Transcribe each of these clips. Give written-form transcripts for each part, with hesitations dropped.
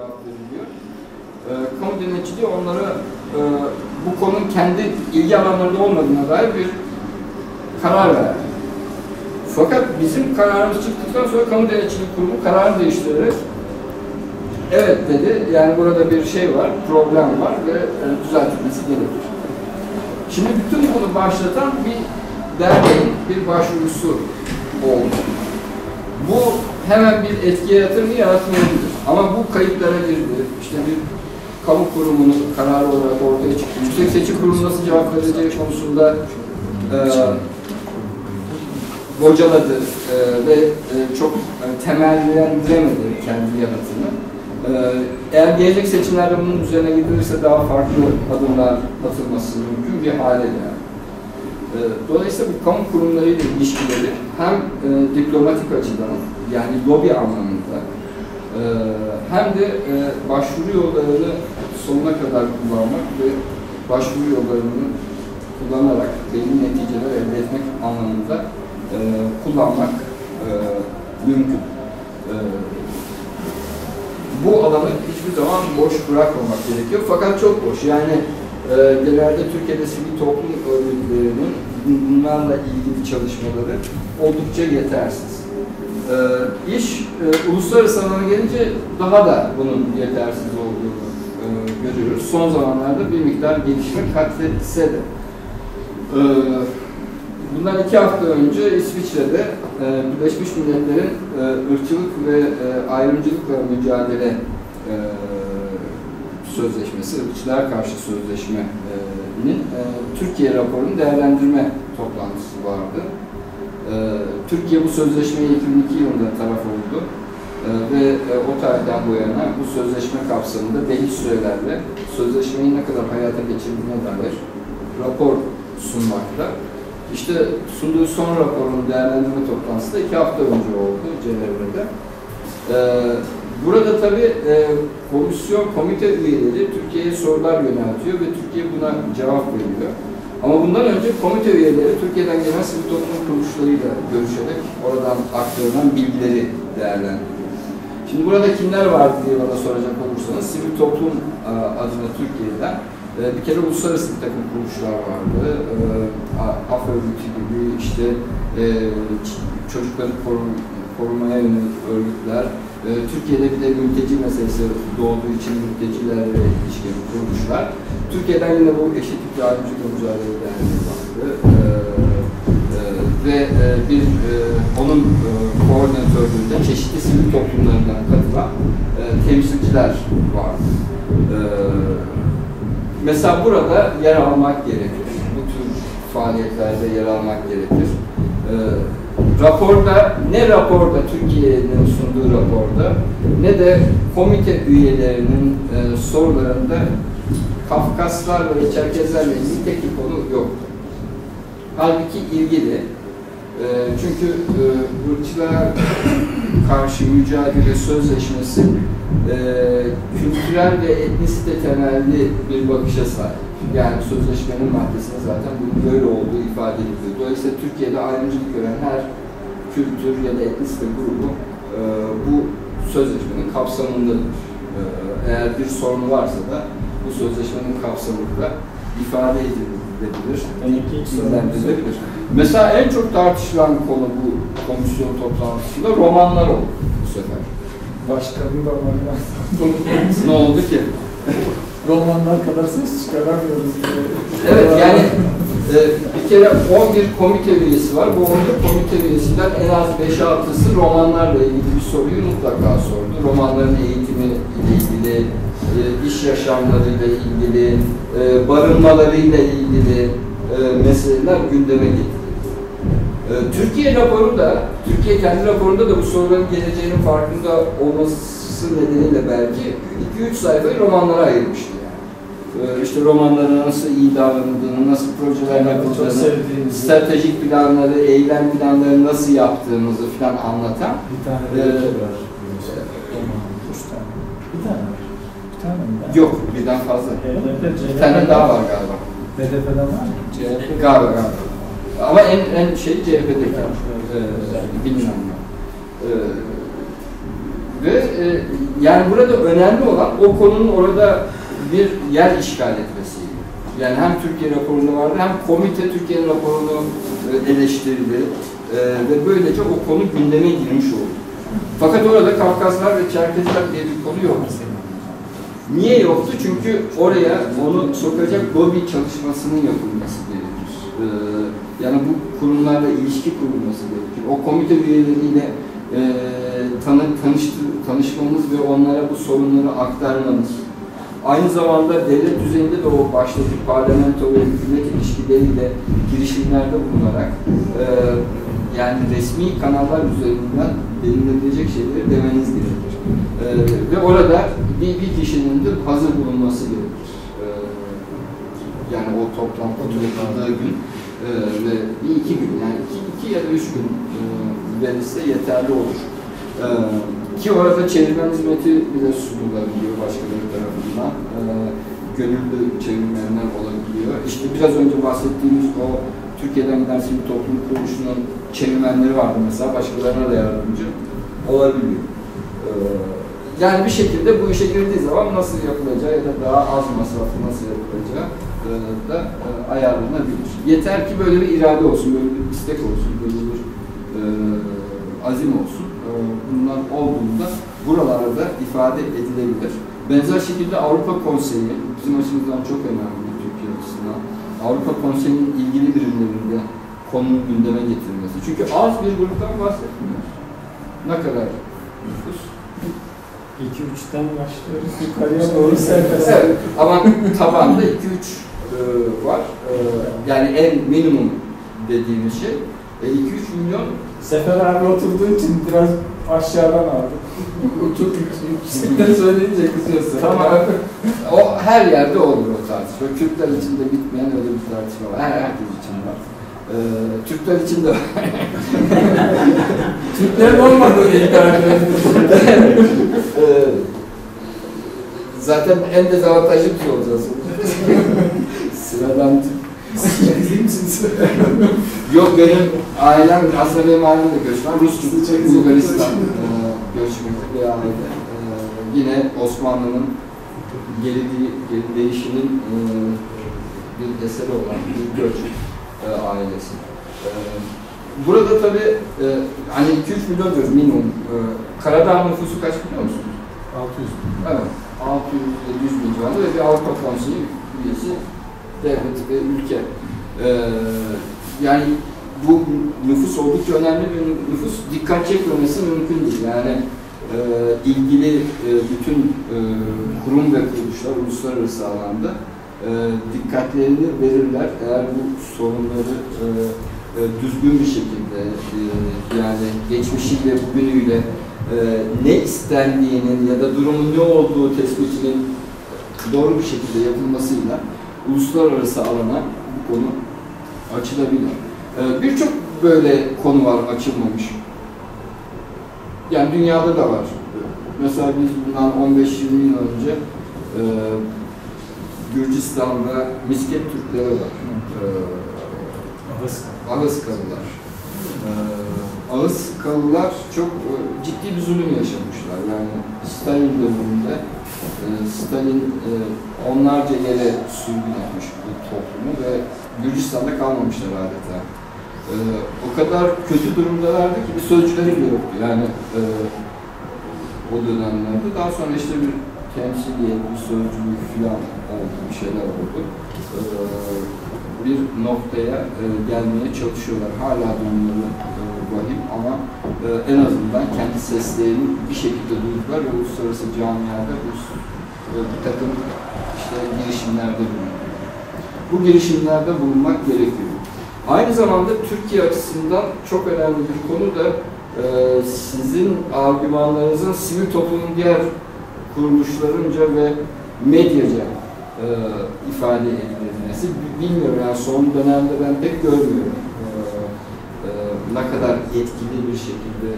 cevap veriliyor. Kamu denetçiliği onlara bu konunun kendi ilgi alanlarında olmadığına dair bir karar verdi. Fakat bizim kararımız çıktıktan sonra Kamu Denetçilik Kurumu kararını değiştirerek evet dedi, yani burada bir şey var, problem var ve düzeltilmesi gerekir. Şimdi bütün bunu başlatan bir derneğin bir başvurusu oldu. Bu hemen bir etki yaratır mı, yaratmayabilir. Ama bu kayıtlara girdi. İşte bir kamu kurumunun kararı olarak ortaya çıktı. Yüksek Seçim Kurulu nasıl cevap vereceği konusunda bocaladı ve çok temellendiremedi kendi yanıtını. Eğer gelecek seçimlerde bunun üzerine gidilirse daha farklı adımlar atılması mümkün bir hale geldi. Dolayısıyla bu kamu kurumlarıyla ilişkileri hem diplomatik açıdan, yani lobi anlamında, hem de başvuru yollarını sonuna kadar kullanmak ve başvuru yollarını kullanarak belli neticeler elde etmek anlamında kullanmak mümkün. Bu alanı hiçbir zaman boş bırakmamak gerekiyor. Fakat çok boş. Yani genelde Türkiye'de sivil toplum örgütlerinin bunlarla ilgili çalışmaları oldukça yetersiz. İş uluslararası alana gelince daha da bunun yetersiz olduğunu görüyoruz. Son zamanlarda bir miktar gelişme katletse de. Bundan 2 hafta önce İsviçre'de Birleşmiş Milletler'in ırkçılık ve ayrımcılıkla mücadele sözleşmesi, ırkçılığa karşı sözleşmenin Türkiye raporunu değerlendirme toplantısı vardı. Türkiye bu sözleşmeye 2002 yılında taraf oldu ve o tarihten bu yana bu sözleşme kapsamında belli sürelerle sözleşmeyi ne kadar hayata geçirdiğine dair rapor sunmakta. İşte sunduğu son raporun değerlendirme toplantısı da 2 hafta önce oldu Cenevre'de. Burada tabii komisyon, komite üyeleri Türkiye'ye sorular yöneltiyor ve Türkiye buna cevap veriyor. Ama bundan önce komite üyeleri Türkiye'den gelen sivil toplum kuruluşlarıyla görüşerek oradan aktarılan bilgileri değerlendiriyor. Şimdi burada kimler vardı diye bana soracak olursanız, sivil toplum adına Türkiye'den bir kere uluslararası bir takım kuruluşlar vardı. AF örgütü gibi, işte çocukları korumaya yönelik örgütler. Türkiye'de bir de mülteci meselesi doğduğu için mültecilerle ilişkin kuruluşlar. Türkiye'den yine bu eşitlik ve ayrımcılıkla mücadele derneği vardı. Ve onun koordinatörlüğünde çeşitli sivil toplumlarından katılan temsilciler vardı. Mesela burada yer almak gerekir. Bu tür faaliyetlerde yer almak gerekir. Raporda, Türkiye'nin sunduğu raporda ne de komite üyelerinin sorularında Kafkaslarla ve Çerkezlerle ilgili tek bir konu yoktu. Halbuki ilgili. Çünkü ırkçılığa karşı mücadele sözleşmesi kültürel ve etnisite temelli bir bakışa sahip. Yani sözleşmenin maddesinde zaten bunun böyle olduğu ifade ediliyor. Dolayısıyla Türkiye'de ayrımcılık gören her kültür ya da etnisite grubu bu sözleşmenin kapsamındadır. Eğer bir sorunu varsa da bu sözleşmenin kapsamında ifade edilebilir, dillendirilebilir. Mesela en çok tartışılan konu bu komisyon toplantısında romanlar oldu bu sefer. Başka bir romanlar. Ne oldu ki? Romanlar kadar ses çıkaramıyoruz diye. Evet, yani bir kere 11 komite üyesi var. Bu 11 komite üyesinden en az 5-6'sı romanlarla ilgili bir soruyu mutlaka sordu. Romanların eğitimi ile ilgili, iş yaşamlarıyla ilgili, barınmalarıyla ilgili meseleler gündeme getirdi. Türkiye raporu da, Türkiye kendi raporunda da bu soruların geleceğinin farkında olması nedeniyle belki 2-3 sayfayı romanlara ayırmıştı. İşte romanlara nasıl iyi davranıldığını, nasıl projeler yapıldığını, stratejik planları, eylem planları nasıl yaptığımızı falan anlatan. Bir tane var. Bir tane mi? Yok, birden fazla. Bir tane daha var galiba. HDP'den var mı? CHP galiba. Ama en şey CHP'deki bilmem ne. Ve yani burada önemli olan o konunun orada bir yer işgal etmesiydi. Yani hem Türkiye raporunda vardı hem komite Türkiye'nin raporunu eleştirdi ve böylece o konu gündeme girmiş oldu. Fakat orada Kafkaslar ve Çerkezler diye bir konu yoktu. Niye yoktu? Çünkü oraya onu sokacak lobi çalışmasının yapılması gerekir. Yani bu kurumlarla ilişki kurulması gerekir. O komite üyeleriyle tanışmamız ve onlara bu sorunları aktarmamız. Aynı zamanda devlet düzeyinde de o baştaki parlamento ve hükümet ilişkileriyle girişimlerde bulunarak yani resmi kanallar üzerinden belirlenecek şeyleri demeniz gerekir. Ve orada bir kişinin de hazır bulunması gerekir. Yani o toplantı yapıldığı gün ve bir iki gün, yani iki ya da 3 gün verilse yeterli olur. Ki orada çevirmen hizmeti bize sunulabiliyor başkaları tarafından. Gönüllü çevirmenler olabiliyor. İşte biraz önce bahsettiğimiz o Türkiye'den giden sivil toplum kuruluşunun çevirmenleri vardı mesela, başkalarına da yardımcı olabiliyor. Yani bir şekilde bu işe girdiği zaman nasıl yapılacağı ya da daha az masraflı nasıl yapılacağı da ayarlanabilir. Yeter ki böyle bir irade olsun, böyle bir istek olsun, böyle bir azim olsun. Bunlar olduğunda buralarda ifade edilebilir. Benzer şekilde Avrupa Konseyi bizim açımızdan çok önemli Türkiye açısından. Avrupa Konseyi'nin ilgili birimlerinde konunun gündeme getirilmesi. Çünkü az bir gruptan bahsetmiyoruz. Ne kadar nüfus? 2-3'ten başlıyoruz. Yukarıya doğru serpes. Evet, ama tabanda 2-3 var. Yani en minimum dediğimiz şey. 2-3 milyon. Sefer abi oturduğu için biraz aşağıdan aldım. Yüksekten söyleyince kızıyorsun. Tamam. O her yerde olur o tartışma. Kürtler için de bitmeyen öyle bir tartışma var. Herkes için var. Türkler için de var. Türklerin olmadığı iddia ediyoruz. Zaten en dezavantajlı bir şey olacağız. Sıradan Türk. Yok, benim ailem, aslında benim ailem de göçmen. Rus Bulgaristan göçmeni bir aile. Yine Osmanlı'nın gelişinin bir eseri olan bir göç ailesi. Burada tabii hani 2-3 milyon diyoruz minimum. Karadağ nüfusu kaç biliyor musunuz? 600. Evet. 600-700 bin civarında ve bir Avrupa Konseyi üyesi devlet ve ülke. Yani bu nüfus oldukça önemli bir nüfus. Dikkat çekmemesi mümkün değil. Yani ilgili bütün kurum ve kuruluşlar uluslararası alanda dikkatlerini verirler. Eğer bu sorunları düzgün bir şekilde yani geçmişiyle bugünüyle ne istendiğinin ya da durumun ne olduğu tespitinin doğru bir şekilde yapılmasıyla uluslararası alana bu konu açılabilir. Birçok böyle konu var açılmamış. Yani dünyada da var. Mesela biz bundan 15-20 yıl önce Gürcistan'da misket Türkleri var. Ağızkalılar. Ağızkalılar çok ciddi bir zulüm yaşamışlar. Yani Stalin döneminde Stalin onlarca yere sürgün etmiş bu toplumu ve Gürcistan'da kalmamışlar adeta. O kadar kötü durumdalardı ki bir sözcüleri bile yoktu. Yani o dönemlerde. Daha sonra işte bir temsiliyet, bir sözcülük falan oldu, bir şeyler oldu. Bir noktaya gelmeye çalışıyorlar. Hala durumları vahim ama en azından kendi seslerini bir şekilde duydular ve uluslararası camiada bir takım işte girişimlerde bulunuyor. Bu girişimlerde bulunmak gerekiyor. Aynı zamanda Türkiye açısından çok önemli bir konu da sizin argümanlarınızın sivil toplumun diğer kuruluşlarınca ve medyaca ifade edilmesi. Bilmiyorum yani son dönemde ben pek görmüyorum. Ne kadar etkili bir şekilde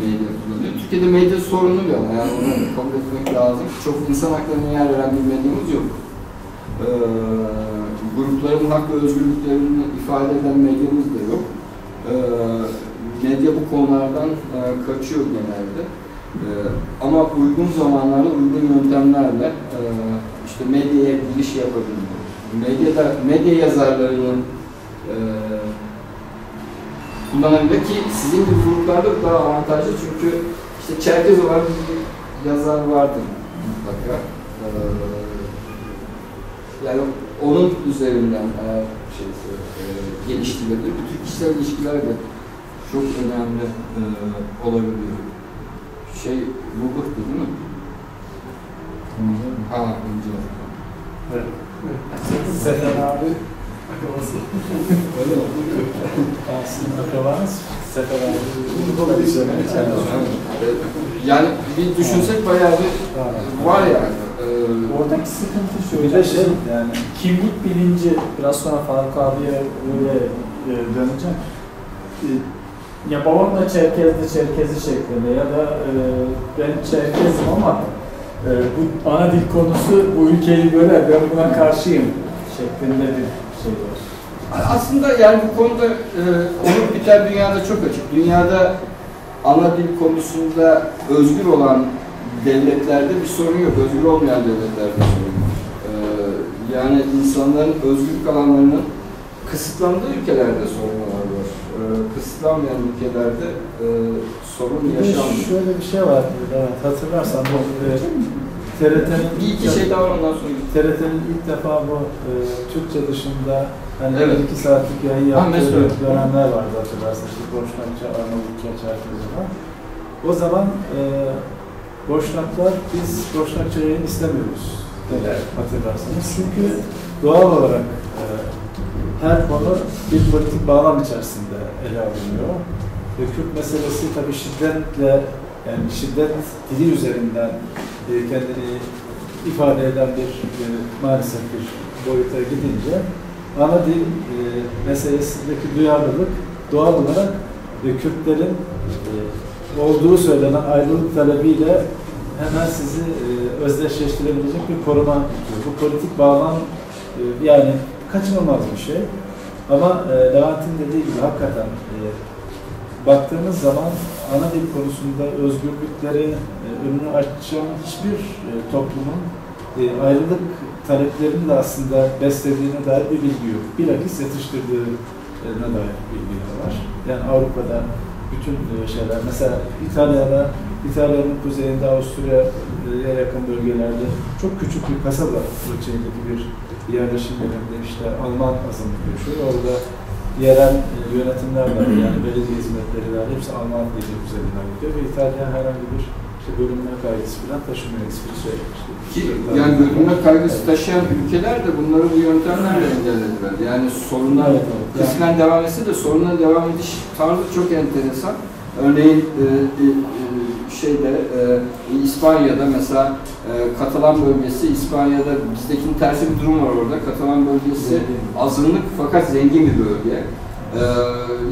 medya kullanıyor. Türkiye'de medya sorunu bir ama yani onu kabul etmek lazım. Çok insan haklarına yer veren bir medyamız yok. Grupların hak ve özgürlüklerini ifade eden medyamız da yok. Medya bu konulardan kaçıyor genelde. Ama uygun zamanlarda, uygun yöntemlerle işte medyaya giriş yapabilmek, medya yazarlarının kullanabilir ki sizin gibi gruplarda daha avantajlı çünkü işte Çerkez olan bir yazar vardır mutlaka. Yani onun üzerinden geliştirilebilir. Bütün kişisel ilişkiler de çok önemli olabiliyor. Bulgur'du değil mi? İnce. Evet. Sefer abi akrabası. Öyle mi? Sizin akrabanız Sefer abi. Yani bir düşünsek bayağı bir var yani. Oradaki sıkıntı şu, bir de yani kimlik bilinci, biraz sonra Faruk abiye öyle döneceğim. Ya babam da Çerkezi şeklinde ya da ben Çerkezim ama bu ana dil konusu bu ülkeyi böyle ben buna karşıyım şeklinde bir şey var. Aslında yani bu konuda onun biter dünyada çok açık. Dünyada ana dil konusunda özgür olan devletlerde bir sorun yok. Özgür olmayan devletlerde sorun var. Yani insanların özgürlük alanlarının kısıtlandığı ülkelerde sorunlar var. Kısıtlanmayan ülkelerde sorun yaşanmıyor. Şöyle bir şey var, evet, hatırlarsan bu TRT'nin bir iki şey daha ondan sonra. TRT'nin ilk defa bu Türkçe dışında hani evet. 2 saatlik yayın yaptığı dönemler vardı hatırlarsan. İşte Boşnakça, Arnavutça, Çerkezce. O zaman Boşnaklar biz Boşnakça yayın istemiyoruz dediler hatırlarsanız. Çünkü doğal olarak her konu bir politik bağlam içerisinde ele alınıyor. Ve Kürt meselesi tabii şiddetle, yani şiddet dili üzerinden kendini ifade eden bir maalesef bir boyuta gidince ana dil meselesindeki duyarlılık doğal olarak Kürtlerin olduğu söylenen ayrılık talebiyle hemen sizi özdeşleştirebilecek bir koruma tutuyor. Bu politik bağlam yani kaçınılmaz bir şey. Ama Levent'in dediği gibi hakikaten baktığımız zaman ana dil konusunda özgürlükleri önünü açan hiçbir toplumun ayrılık taleplerini de aslında beslediğine dair bir bilgi yok. Bilakis yatıştırdığına dair bilgiler var. Yani Avrupa'da bütün şeyler, mesela İtalya'nın kuzeyinde, Avusturya'ya yakın bölgelerde çok küçük bir kasaba ölçeğindeki bir yerleşim yerinde işte Alman azınlık yaşıyor. Orada yerel yönetimler var, yani belediye hizmetleri var, hepsi Alman dili üzerinden gidiyor ve İtalya herhangi bir işte bölünme kaygısı falan taşımıyor, hiçbir şey. Yani bölünme kaygısı taşıyan ülkeler de bunları bu yöntemlerle engellediler. Yani sorunlar kısmen devam etse de soruna devam ediş tarzı çok enteresan. Örneğin İspanya'da mesela Katalan bölgesi, İspanya'da bizdekinin tersi bir durum var orada. Katalan bölgesi azınlık fakat zengin bir bölge.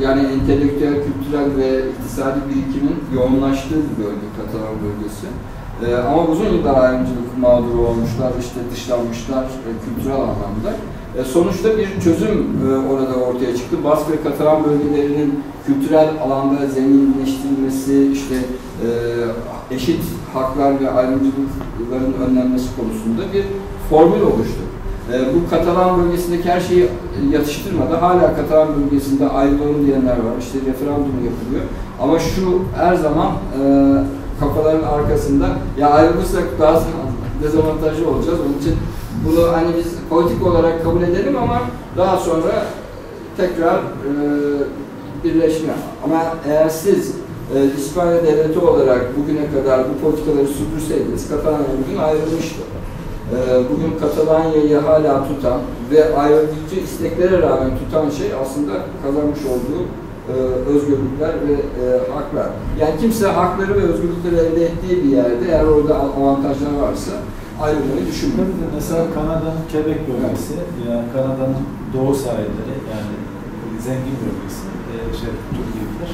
Yani entelektüel, kültürel ve iktisadi birikimin yoğunlaştığı bir bölge Katalan bölgesi. Ama uzun yıllar ayrımcılık mağduru olmuşlar, işte dışlanmışlar kültürel anlamda. Sonuçta bir çözüm orada ortaya çıktı. Bask ve Katalan bölgelerinin kültürel alanda zenginleştirilmesi, işte eşit haklar ve ayrımcılıkların önlenmesi konusunda bir formül oluştu. Bu Katalan bölgesindeki her şeyi yatıştırmadı. Hala Katalan bölgesinde ayrılalım diyenler var. İşte referandum yapılıyor. Ama şu her zaman kafaların arkasında ya ayrılırsak daha dezavantajlı olacağız. Onun için bunu hani biz politik olarak kabul edelim ama daha sonra tekrar birleşme. Ama eğer siz İspanya devleti olarak bugüne kadar bu politikaları sürdürseydiniz Katalanya bugün ayrılmıştı. Bugün Katalanya'yı hala tutan ve ayrılıkçı isteklere rağmen tutan şey aslında kazanmış olduğu özgürlükler ve haklar. Yani kimse hakları ve özgürlükleri elde ettiği bir yerde eğer orada avantajlar varsa ayrılmayı düşünmüyor. Mesela Kanada'nın Quebec bölgesi, yani Kanada'nın doğu sahilleri, yani zengin bölgesi, çok iyidir.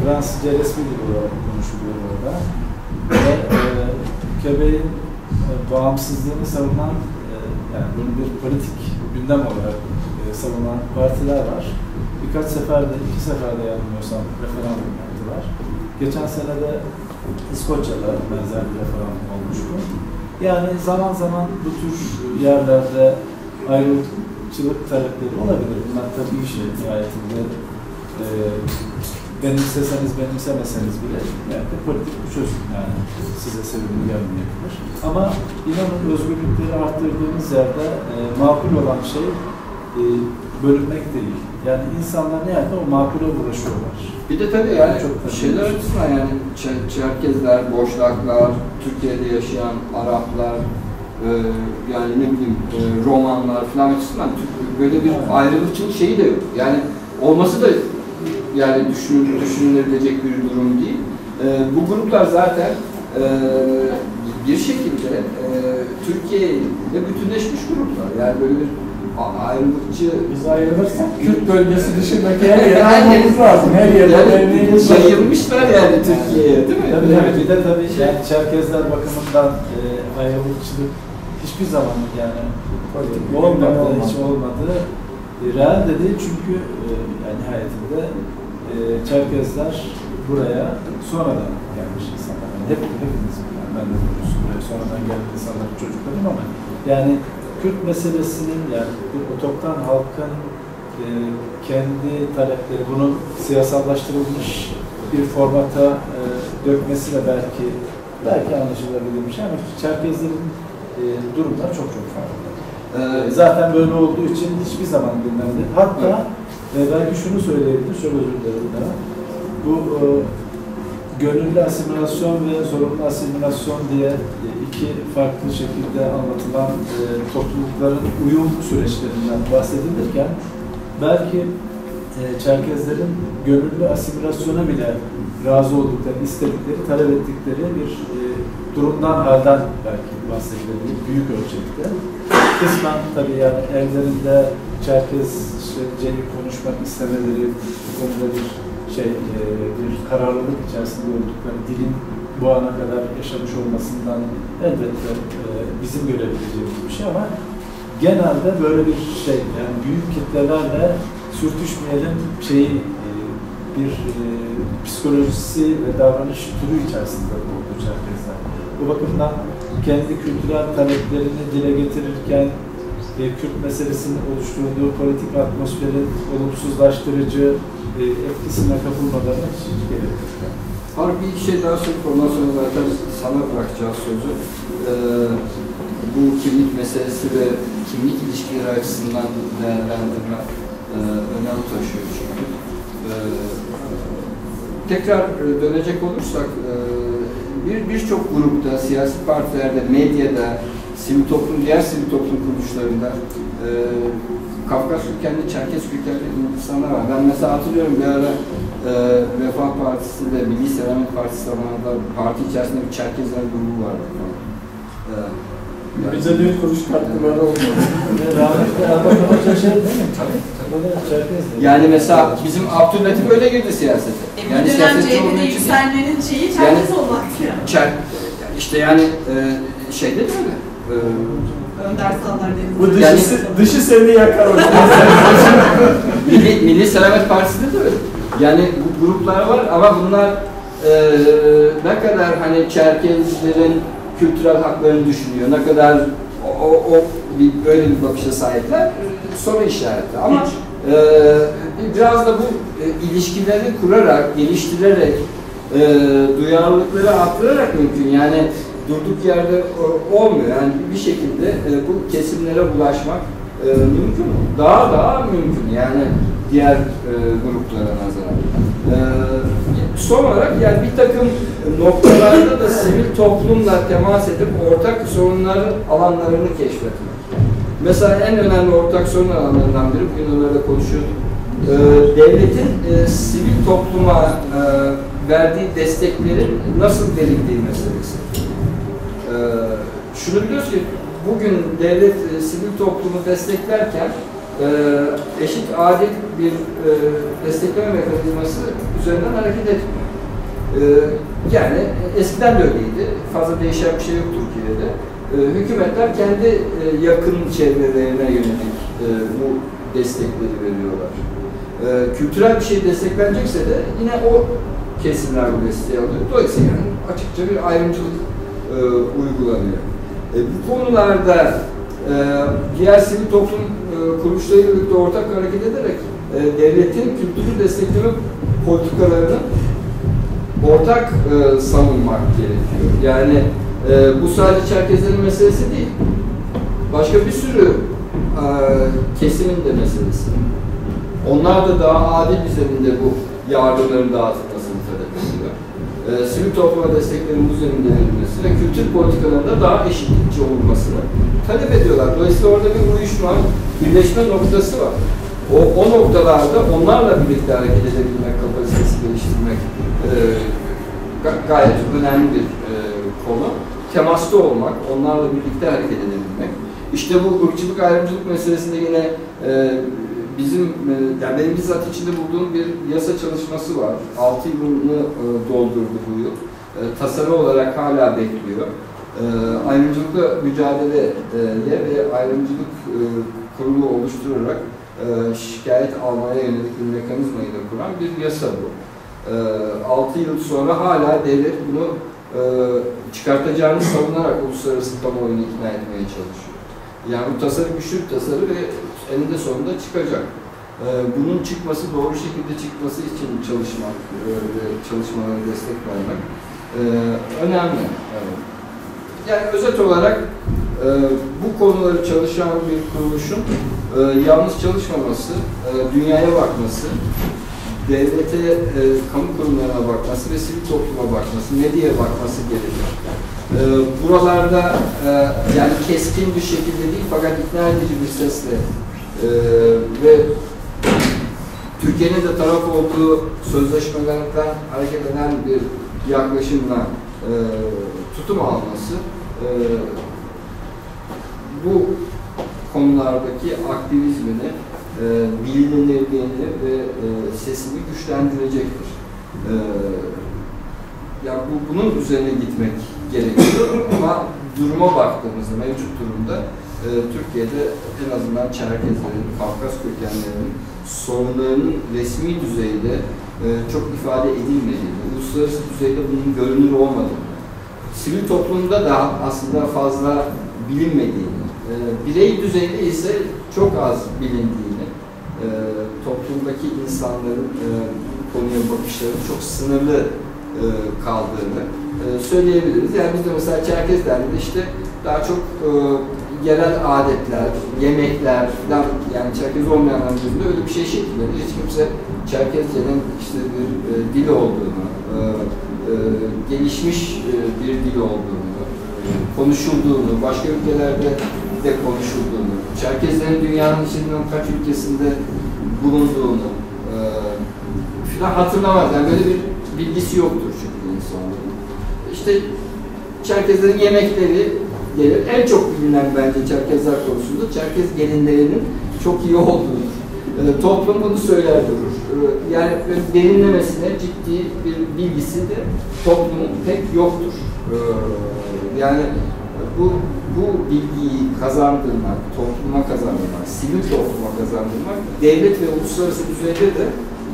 Fransızca resmi dil olarak konuşuluyor orada. Ve Quebec'in bağımsızlığını savunan, yani bunu bir politik gündem olarak savunan partiler var. Birkaç seferde, 2 seferde yanılmıyorsam referandum yaptılar. Geçen sene de İskoçya'da benzer bir referandum olmuştu. Yani zaman zaman bu tür yerlerde ayrılıkçılık talepleri olabilir. Bunlar tabii bir şey nihayetinde. Benimseseniz benimsemeseniz bile yani politik bir çözüm yani size sevimli gelmeyebilir. Ama inanın özgürlükleri arttırdığımız yerde makul olan şey bölünmek değil. Yani insanlar nihayetinde o makule uğraşıyorlar. Bir de tabii yani çok şeyler açısından yani Çerkezler, Boşnaklar, Türkiye'de yaşayan Araplar, yani ne bileyim Romanlar falan açısından böyle bir ayrılıkçılık şeyi de yok. Yani olması da yani düşünülebilecek bir durum değil. Bu gruplar zaten bir şekilde Türkiye ile bütünleşmiş gruplar. Yani böyle bir ayrılıkçı... Biz ayrılırsak Kürt bölgesi dışındaki her yere almamız lazım. Her yerde yani, yayılmışlar yani Türkiye'ye değil mi? Tabii, evet. Bir de tabii yani Çerkezler bakımından ayrılıkçılık hiçbir zaman yani hiç olmadı. Real de değil çünkü yani nihayetinde Çerkezler buraya sonradan gelmiş insanlar. Yani hepimiz yani ben de biliyorsun buraya sonradan gelen insanlar çocuklarım ama yani Kürt meselesinin yani bir otokton halkın kendi talepleri bunu siyasallaştırılmış bir formata dökmesi de belki anlaşılabilir bir şey ama Çerkezlerin durumları çok farklı. Zaten böyle olduğu için hiçbir zaman gündemde. Hatta belki şunu söyleyebilirim, şöyle özür dilerim daha. Bu gönüllü asimilasyon ve zorunlu asimilasyon diye iki farklı şekilde anlatılan toplulukların uyum süreçlerinden bahsedilirken belki Çerkezlerin gönüllü asimilasyona bile razı oldukları, istedikleri, talep ettikleri bir durumdan, halden belki bahsedilebilir, büyük ölçekte. Kısmen tabii yani evlerinde Çerkezce'yi konuşmak istemeleri, bu konuda bir kararlılık içerisinde oldukları, dilin bu ana kadar yaşamış olmasından elbette bizim görebileceğimiz bir şey ama genelde böyle bir şey, yani büyük kitlelerle sürtüşmeyelim bir psikolojisi ve davranış türü içerisinde oldu Çerkezler. Bu bakımdan kendi kültürel taleplerini dile getirirken Kürt meselesinin oluşturduğu politik atmosferin olumsuzlaştırıcı etkisine kapılmalarına hiç gerek yok. Var bir şey daha söyleyip ondan sonra zaten sana bırakacağız sözü. Bu kimlik meselesi ve kimlik ilişkileri açısından değerlendirme önem taşıyor çünkü. Tekrar dönecek olursak birçok grupta, siyasi partilerde, medyada, diğer sivil toplum kuruluşlarında Kafkas kökenli, Çerkez kökenli insanlar var. Ben mesela hatırlıyorum bir ara Refah Partisi ve Milli Selamet Partisi zamanında parti içerisinde bir Çerkezler grubu vardı. Bize bir kuruş katkıları olmadı. Rahmetli Erbakan Hoca şey değil mi? Tabii. Yani mesela bizim Abdülhatif öyle girdi siyasete. Yani bir dönem CHP'de yükselmenin şeyi Çerkez olmaktı yani. İşte yani şeyde de öyle. Önder Sallar dedi. Bu dışı seni yakar hocam. Milli Selamet Partisi'nde de öyle. Yani bu gruplar var ama bunlar ne kadar hani Çerkezlerin kültürel haklarını düşünüyor, ne kadar böyle bir bakışa sahipler soru işareti. Ama biraz da bu ilişkileri kurarak, geliştirerek, duyarlılıkları arttırarak mümkün. Yani durduk yerde olmuyor. Yani bir şekilde bu kesimlere ulaşmak mümkün. Daha mümkün. Yani diğer gruplara nazaran. Son olarak yani bir takım noktalarda da sivil toplumla temas edip ortak sorunların alanlarını keşfetmek. Mesela en önemli ortak sorun alanlarından biri, bugün onlarla konuşuyorduk. Devletin sivil topluma verdiği desteklerin nasıl verildiği meselesi. Şunu biliyoruz ki bugün devlet sivil toplumu desteklerken eşit adil bir destekleme mekanizması üzerinden hareket etmiyor. Yani eskiden de öyleydi. Fazla değişen bir şey yok Türkiye'de. Hükümetler kendi yakın çevrelerine yönelik bu destekleri veriyorlar. Kültürel bir şey desteklenecekse de yine o kesimler bu desteği alıyor. Dolayısıyla yani açıkça bir ayrımcılık uygulanıyor. Bu konularda diğer sivil toplum kuruluşlarıyla birlikte ortak hareket ederek devletin kültürü destekleme politikalarını ortak savunmak gerekiyor. Yani bu sadece Çerkezlerin meselesi değil. Başka bir sürü kesimin de meselesi. Onlar da daha adil bir zeminde bu yardımların dağıtılmasını talep ediyor. Sivil topluma desteklerin bu zeminde verilmesi ve kültür politikalarında daha eşitlikçi olmasını talep ediyorlar. Dolayısıyla orada bir uyuşma, birleşme noktası var. O noktalarda onlarla birlikte hareket edebilmek, kapasitesi geliştirmek gayet önemli bir konu. Temasta olmak, onlarla birlikte hareket edebilmek. İşte bu ırkçılık, ayrımcılık meselesinde yine yani benim bizzat içinde bulduğum bir yasa çalışması var. 6 yılını doldurdu bu yıl. Tasarı olarak hala bekliyor. Ayrımcılıkla mücadeleye ve ayrımcılık kurulu oluşturarak şikayet almaya yönelik bir mekanizmayı da kuran bir yasa bu. 6 yıl sonra hala devlet bunu çıkartacağını savunarak uluslararası kamuoyunu ikna etmeye çalışıyor. Yani bu tasarı güçlü bir tasarı ve eninde sonunda çıkacak. Bunun çıkması, doğru şekilde çıkması için çalışmak ve çalışmalara destek vermek önemli. Yani özet olarak bu konuları çalışan bir kuruluşun yalnız çalışmaması, dünyaya bakması, devlete, kamu kurumlarına bakması ve sivil topluma bakması, medyaya bakması gerekiyor. Buralarda yani keskin bir şekilde değil fakat ikna edici bir sesle ve Türkiye'nin de taraf olduğu sözleşmelerden hareket eden bir yaklaşımla tutum alması bu konulardaki aktivizmini, bilinirliğini ve sesini güçlendirecektir. Yani bunun üzerine gitmek gerekiyor ama duruma baktığımızda, mevcut durumda Türkiye'de en azından Çerkezlerin, Kafkas kökenlerinin sorunlarının resmi düzeyde çok ifade edilmediğini, uluslararası düzeyde bunun görünür olmadığını, sivil toplumda da aslında fazla bilinmediğini, birey düzeyde ise çok az bilindiğini, toplumdaki insanların konuya bakışları çok sınırlı kaldığını söyleyebiliriz. Yani biz de mesela Çerkez Derneği'nde işte daha çok yerel adetler, yemekler falan, yani Çerkez olmayanların gözünde öyle bir şey şekilleniyor. Hiç kimse Çerkezce'nin işte bir dil olduğunu, gelişmiş bir dil olduğunu, konuşulduğunu, başka ülkelerde de konuşulduğunu, Çerkezlerin dünyanın içinden kaç ülkesinde bulunduğunu falan hatırlamaz. Yani böyle bir bilgisi yoktur çünkü insanların. İşte Çerkezlerin yemekleri gelir. En çok bilinen bence Çerkezler konusunda Çerkez gelinlerinin çok iyi olduğunu. Toplum bunu söyler durur. Yani derinlemesine ciddi bir bilgisi de toplumun pek yoktur. Yani bu bilgiyi kazandırmak, topluma kazandırmak, sivil topluma kazandırmak, devlet ve uluslararası düzeyde de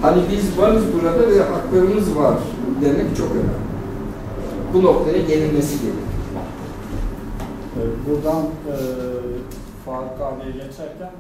hani biz varız burada ve haklarımız var demek çok önemli. Bu noktaya gelinmesi gerekiyor. Buradan Faruk abiye geçerken